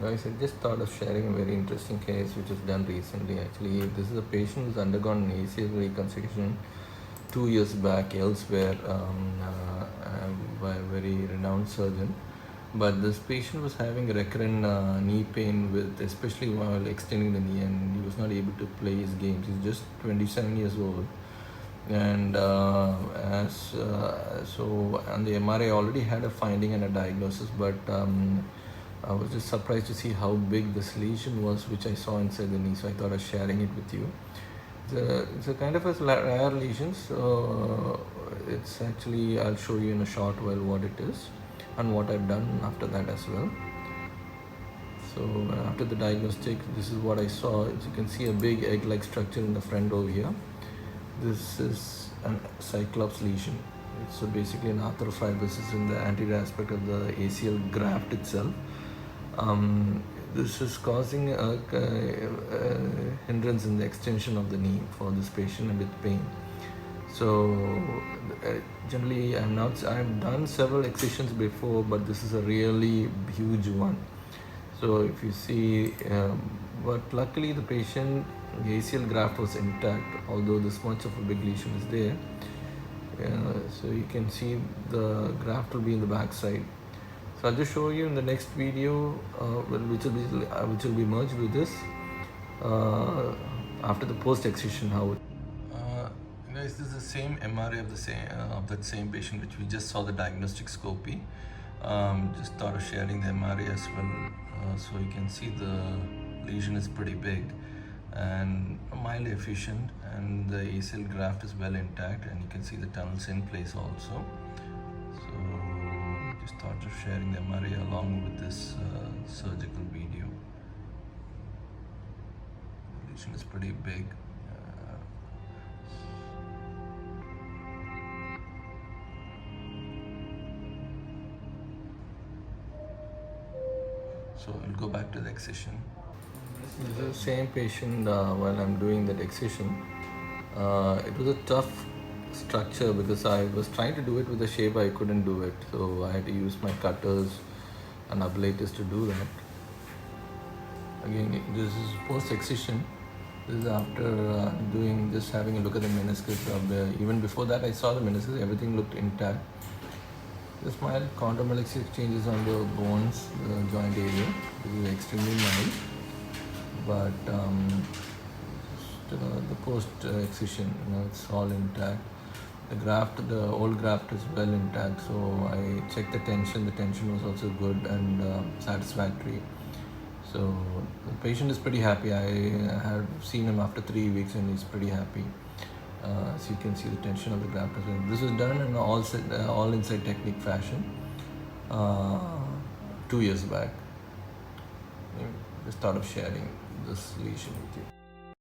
Guys, I just thought of sharing a very interesting case which was done recently. Actually, this is a patient who's undergone an ACL reconstruction 2 years back elsewhere by a very renowned surgeon. But this patient was having recurrent knee pain, with especially while extending the knee, and he was not able to play his games. He's just 27 years old, and so on the MRI already had a finding and a diagnosis, but I was just surprised to see how big this lesion was, which I saw inside the knee. So I thought of sharing it with you. It's a kind of a rare lesion, so it's actually, I'll show you in a short while what it is and what I've done after that as well. So after the diagnostic, this is what I saw. As you can see, a big egg-like structure in the front over here. This is a Cyclops lesion. So basically an arthrophyrosis in the anterior aspect of the ACL graft itself. This is causing a hindrance in the extension of the knee for this patient and with pain. So generally I've done several excisions before, but this is a really huge one. So if you see, but luckily the patient, the ACL graft was intact, although this much of a big lesion is there. So you can see the graft will be in the back side. So I'll just show you in the next video, which will be merged with this after the post excision. How it. Guys, this is the same MRI of that same patient which we just saw the diagnostic scopy. Just thought of sharing the MRI as well, so you can see the lesion is pretty big and mildly efficient, and the ACL graft is well intact, and you can see the tunnels in place also. So just thought of sharing the MRI along with this surgical video. The lesion is pretty big. So we'll go back to the excision. This is the same patient while I'm doing that excision. It was a tough structure because I was trying to do it with a shape, I couldn't do it. So I had to use my cutters and ablators to do that. Again, this is post-excision. This is after having a look at the meniscus. Even before that, I saw the meniscus, everything looked intact. Just mild chondromalacia changes on the bones, the joint area. This is extremely mild, but the post-excision, it's all intact. The old graft is well intact. So I checked the tension. The tension was also good and satisfactory. So the patient is pretty happy. I had seen him after 3 weeks, and he's pretty happy. So you can see the tension of the graft as well. This was done in all inside technique fashion 2 years back. Just thought of sharing this lesion with you.